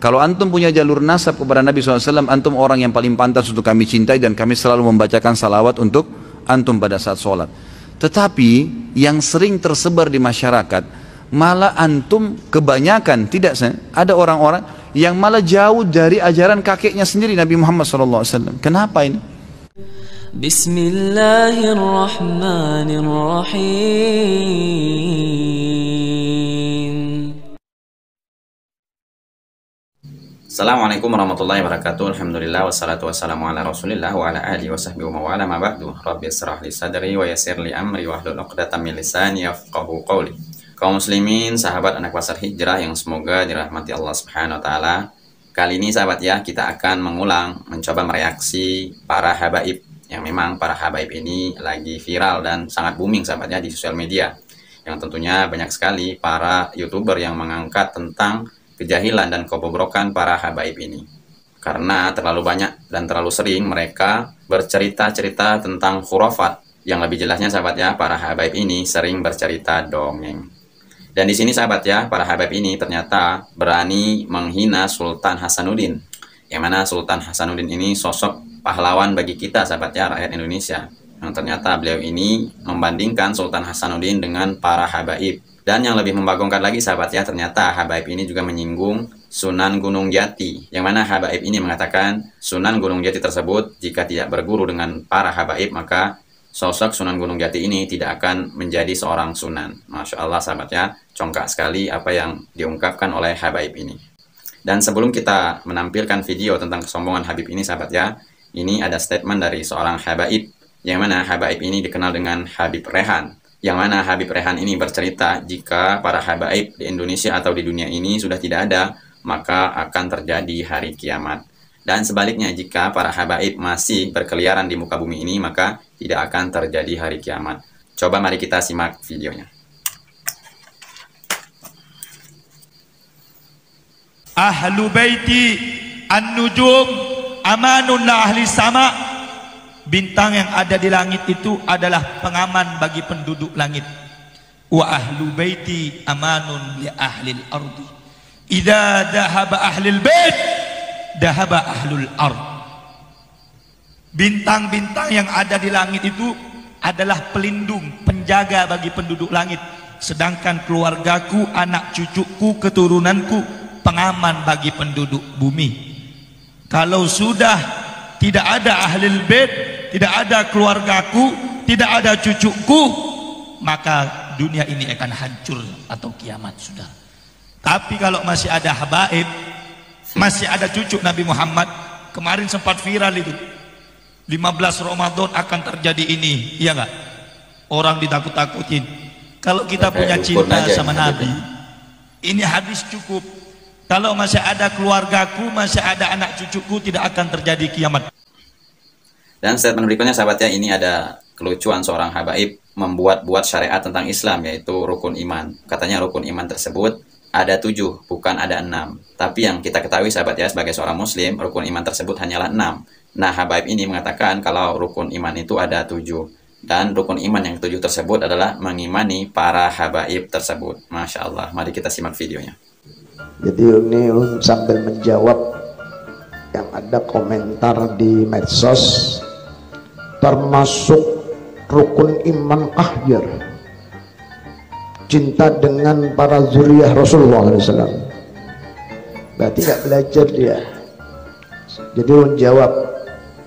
Kalau antum punya jalur nasab kepada Nabi SAW, antum orang yang paling pantas untuk kami cintai dan kami selalu membacakan salawat untuk antum pada saat sholat. Tetapi yang sering tersebar di masyarakat, malah antum kebanyakan, tidak, ada orang-orang yang malah jauh dari ajaran kakeknya sendiri Nabi Muhammad SAW. Kenapa ini? Bismillahirrahmanirrahim. Assalamualaikum warahmatullahi wabarakatuh. Alhamdulillah wassalatu wassalamu ala Rasulillah wa ala alihi wa sahbihi wa ala ma ba'du. Rabbi israh li sadri wa yassir li amri wahlul 'uqdatam min lisani yafqahu qawli. Kaum muslimin, sahabat anak pasar hijrah yang semoga dirahmati Allah Subhanahu wa taala. Kali ini sahabat ya, kita akan mencoba mereaksi para habaib yang memang para habaib ini lagi viral dan sangat booming sahabat ya di sosial media. Yang tentunya banyak sekali para YouTuber yang mengangkat tentang kejahilan dan kebobrokan para habaib ini. Karena terlalu banyak dan terlalu sering mereka bercerita-cerita tentang khurafat. Yang lebih jelasnya sahabat ya, para habaib ini sering bercerita dongeng. Dan di sini sahabat ya, para habaib ini ternyata berani menghina Sultan Hasanuddin. Yang mana Sultan Hasanuddin ini sosok pahlawan bagi kita sahabat ya, rakyat Indonesia. Yang ternyata beliau ini membandingkan Sultan Hasanuddin dengan para habaib. Dan yang lebih membagongkan lagi sahabat ya, ternyata habaib ini juga menyinggung Sunan Gunung Jati. Yang mana habaib ini mengatakan Sunan Gunung Jati tersebut jika tidak berguru dengan para habaib, maka sosok Sunan Gunung Jati ini tidak akan menjadi seorang sunan. Masya Allah sahabat ya, congkak sekali apa yang diungkapkan oleh habaib ini. Dan sebelum kita menampilkan video tentang kesombongan Habib ini sahabat ya, ini ada statement dari seorang habaib. Yang mana habaib ini dikenal dengan Habib Rehan. Yang mana Habib Rehan ini bercerita jika para habaib di Indonesia atau di dunia ini sudah tidak ada, maka akan terjadi hari kiamat. Dan sebaliknya jika para habaib masih berkeliaran di muka bumi ini, maka tidak akan terjadi hari kiamat. Coba mari kita simak videonya. Ahlu baiti an-nujum amanun la ahli sama'. Bintang yang ada di langit itu adalah pengaman bagi penduduk langit. Wa ahlu baiti amanun li ahlil ardi. Idza dhahaba ahlul bait dhahaba ahlul ard. Bintang-bintang yang ada di langit itu adalah pelindung, penjaga bagi penduduk langit. Sedangkan keluargaku, anak cucuku, keturunanku pengaman bagi penduduk bumi. Kalau sudah tidak ada ahlul bait, tidak ada keluargaku, tidak ada cucuku, maka dunia ini akan hancur atau kiamat sudah. Tapi kalau masih ada habaib, masih ada cucu Nabi Muhammad, kemarin sempat viral itu 15 Ramadan akan terjadi ini, iya nggak? Orang ditakut-takutin. Kalau kita punya cinta sama Nabi, ini hadis cukup. Kalau masih ada keluargaku, masih ada anak cucuku, tidak akan terjadi kiamat. Dan statement berikutnya sahabat ya, ini ada kelucuan seorang habaib membuat syariat tentang Islam, yaitu rukun iman. Katanya rukun iman tersebut ada 7, bukan ada 6. Tapi yang kita ketahui sahabat ya, sebagai seorang muslim, rukun iman tersebut hanyalah 6. Nah habaib ini mengatakan kalau rukun iman itu ada 7. Dan rukun iman yang 7 tersebut adalah mengimani para habaib tersebut. Masya Allah, mari kita simak videonya. Jadi ini sambil menjawab yang ada komentar di medsos, termasuk rukun iman akhir cinta dengan para zuriyah Rasulullah SAW. Berarti nggak belajar dia. Jadi menjawab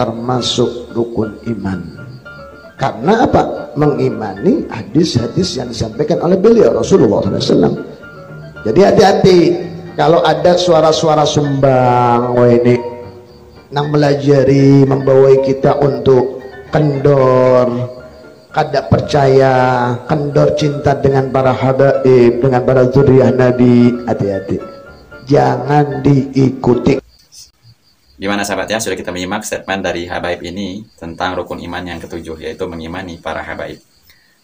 termasuk rukun iman. Karena apa? Mengimani hadis-hadis yang disampaikan oleh beliau Rasulullah SAW. Jadi hati-hati kalau ada suara-suara sumbang, wah ini nang melajari membawai kita untuk kendor, kada percaya, kendor cinta dengan para habaib, dengan para zuriyah Nabi. Hati-hati, jangan diikuti. Gimana sahabat ya, sudah kita menyimak statement dari habaib ini tentang rukun iman yang ke-7, yaitu mengimani para habaib.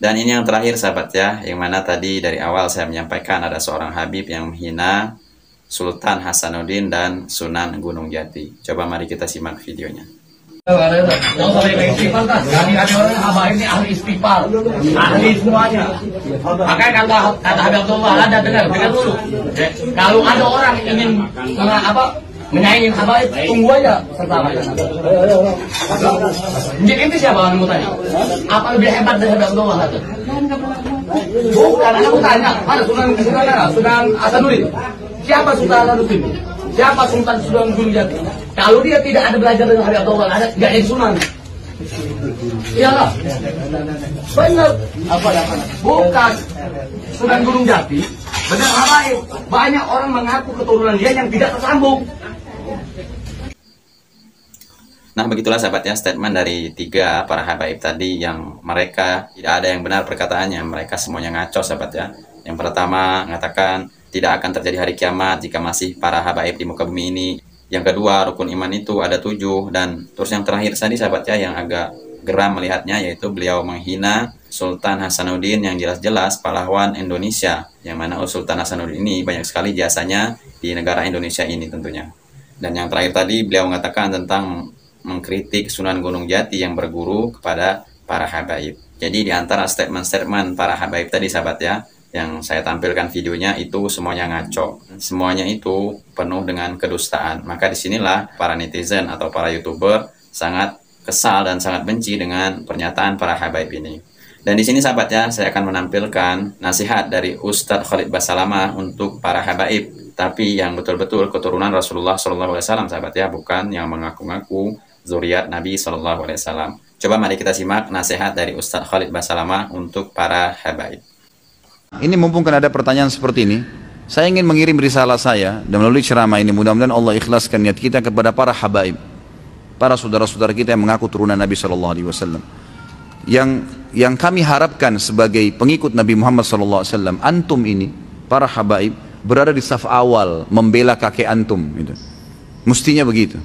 Dan ini yang terakhir sahabat ya, yang mana tadi dari awal saya menyampaikan ada seorang habib yang menghina Sultan Hasanuddin dan Sunan Gunung Jati. Coba mari kita simak videonya. Yang sampai ke istighfar kan? Kali orang habaib ini ahli istighfar, ahli semuanya. Makanya kata Habib Abdullah ada dengar dulu. Kalau ada orang ingin menyaingin habaib, tunggu aja setelah. Jadi itu siapa yang mau tanya? Apa lebih hebat dari Habib Abdullah itu? Bukan, aku tanya. Mana Sunan Hasanuddin? Siapa Sultan Hasanuddin? Siapa Sultan Gunung Jati? Kalau dia tidak ada belajar dengan Habib Abdullah, ada nggak jadi sunan. Iyalah, benar. Bukan Sunan Gunung Jati, benar habaib. Banyak orang mengaku keturunan dia yang tidak tersambung. Nah, begitulah sahabat ya statement dari 3 para habaib tadi yang mereka tidak ada yang benar perkataannya, mereka semuanya ngaco sahabat ya. Yang pertama mengatakan tidak akan terjadi hari kiamat jika masih para habaib di muka bumi ini. Yang kedua, rukun iman itu ada 7, dan terus yang terakhir tadi sahabat ya yang agak geram melihatnya, yaitu beliau menghina Sultan Hasanuddin yang jelas-jelas pahlawan Indonesia, yang mana Sultan Hasanuddin ini banyak sekali jasanya di negara Indonesia ini tentunya. Dan yang terakhir tadi beliau mengatakan tentang mengkritik Sunan Gunung Jati yang berguru kepada para habaib. Jadi di antara statement-statement para habaib tadi sahabat ya, yang saya tampilkan videonya itu semuanya ngaco. Semuanya itu penuh dengan kedustaan. Maka disinilah para netizen atau para YouTuber sangat kesal dan sangat benci dengan pernyataan para habaib ini. Dan di sini sahabat ya, saya akan menampilkan nasihat dari Ustadz Khalid Basalamah untuk para habaib, tapi yang betul-betul keturunan Rasulullah SAW sahabat ya, bukan yang mengaku-ngaku zuriat Nabi SAW. Coba mari kita simak nasihat dari Ustadz Khalid Basalamah untuk para habaib. Ini mumpung kan ada pertanyaan seperti ini, saya ingin mengirim risalah saya dan melalui ceramah ini mudah-mudahan Allah ikhlaskan niat kita kepada para habaib, para saudara-saudara kita yang mengaku turunan Nabi SAW. Yang kami harapkan sebagai pengikut Nabi Muhammad SAW, antum ini, para habaib, berada di saf awal membela kakek antum. Gitu. Mestinya begitu.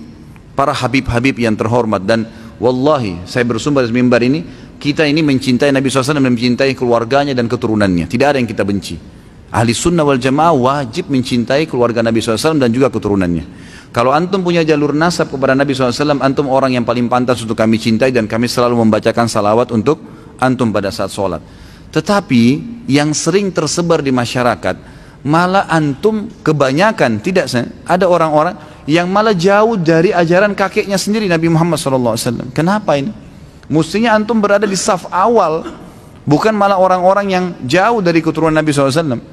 Para habib-habib yang terhormat, dan wallahi saya bersumpah di mimbar ini, kita ini mencintai Nabi SAW dan mencintai keluarganya dan keturunannya. Tidak ada yang kita benci. Ahli sunnah wal jamaah wajib mencintai keluarga Nabi SAW dan juga keturunannya. Kalau antum punya jalur nasab kepada Nabi SAW, antum orang yang paling pantas untuk kami cintai, dan kami selalu membacakan salawat untuk antum pada saat sholat. Tetapi yang sering tersebar di masyarakat, malah antum kebanyakan, tidak ada orang-orang yang malah jauh dari ajaran kakeknya sendiri Nabi Muhammad SAW. Kenapa ini? Mestinya antum berada di saf awal, bukan malah orang-orang yang jauh dari keturunan Nabi SAW.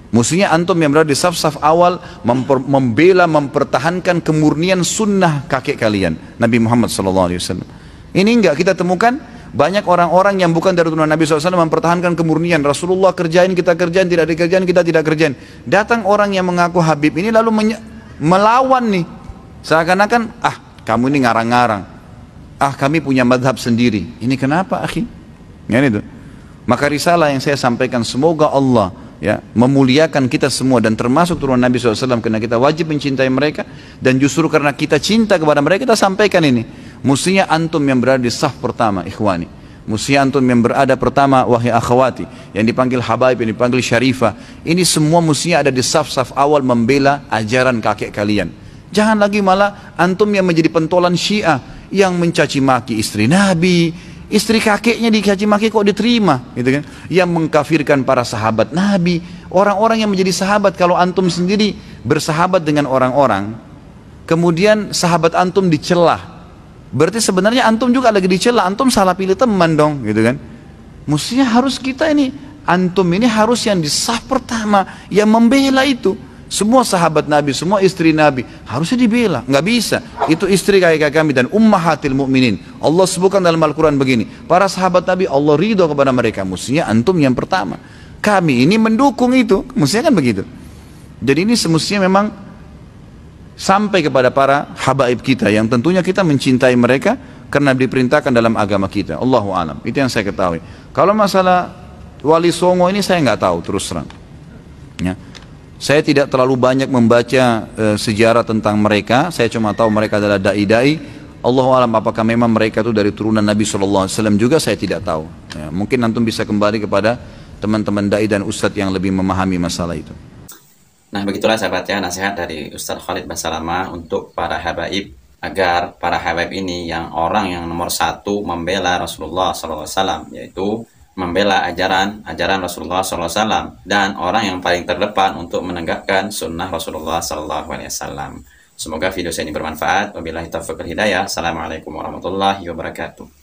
Mestinya antum yang berada di saf-saf awal membela, mempertahankan kemurnian sunnah kakek kalian Nabi Muhammad SAW. Ini enggak kita temukan banyak orang-orang yang bukan dari keturunan Nabi SAW mempertahankan kemurnian. Rasulullah kerjain, kita kerjain, tidak dikerjain, kita tidak kerjain. Datang orang yang mengaku habib ini lalu melawan nih, seakan-akan kamu ini ngarang-ngarang, kami punya madhab sendiri. Ini kenapa akhi? Ya, itu. Maka risalah yang saya sampaikan, semoga Allah ya memuliakan kita semua dan termasuk turunan Nabi SAW, karena kita wajib mencintai mereka, dan justru karena kita cinta kepada mereka kita sampaikan ini. Mestinya antum yang berada di saf pertama, ikhwani. Mestinya antum yang berada pertama, wahai akhwati, yang dipanggil habaib, yang dipanggil syarifah. Ini semua mestinya ada di saf-saf awal membela ajaran kakek kalian. Jangan lagi malah antum yang menjadi pentolan Syiah, yang mencaci maki istri Nabi, istri kakeknya dicaci maki kok diterima, gitu kan? Yang mengkafirkan para sahabat Nabi, orang-orang yang menjadi sahabat. Kalau antum sendiri bersahabat dengan orang-orang, kemudian sahabat antum dicelah, berarti sebenarnya antum juga lagi dicela, antum salah pilih teman dong, gitu kan? Mestinya harus kita ini, antum ini harus yang di saf pertama yang membela itu. Semua sahabat Nabi, semua istri Nabi harusnya dibela. Nggak bisa, itu istri kakek kami dan ummahatil mu'minin. Allah sebutkan dalam Al-Quran begini, para sahabat Nabi Allah ridho kepada mereka. Mestinya antum yang pertama, kami ini mendukung itu. Mestinya kan begitu. Jadi ini semestinya memang sampai kepada para habaib kita, yang tentunya kita mencintai mereka karena diperintahkan dalam agama kita. Allahu a'lam. Itu yang saya ketahui. Kalau masalah Wali Songo ini saya nggak tahu, terus terang ya. Saya tidak terlalu banyak membaca sejarah tentang mereka. Saya cuma tahu mereka adalah dai-dai. Allahu a'lam, apakah memang mereka itu dari turunan Nabi SAW juga saya tidak tahu ya. Mungkin antum bisa kembali kepada teman-teman dai dan ustadz yang lebih memahami masalah itu. Nah, begitulah sahabat ya nasihat dari Ustadz Khalid Basalamah untuk para habaib agar para habaib ini yang orang yang nomor satu membela Rasulullah SAW, yaitu membela ajaran Rasulullah SAW, dan orang yang paling terdepan untuk menegakkan sunnah Rasulullah SAW. Semoga video saya ini bermanfaat. Wabillahi taufiq wal hidayah. Assalamualaikum warahmatullahi wabarakatuh.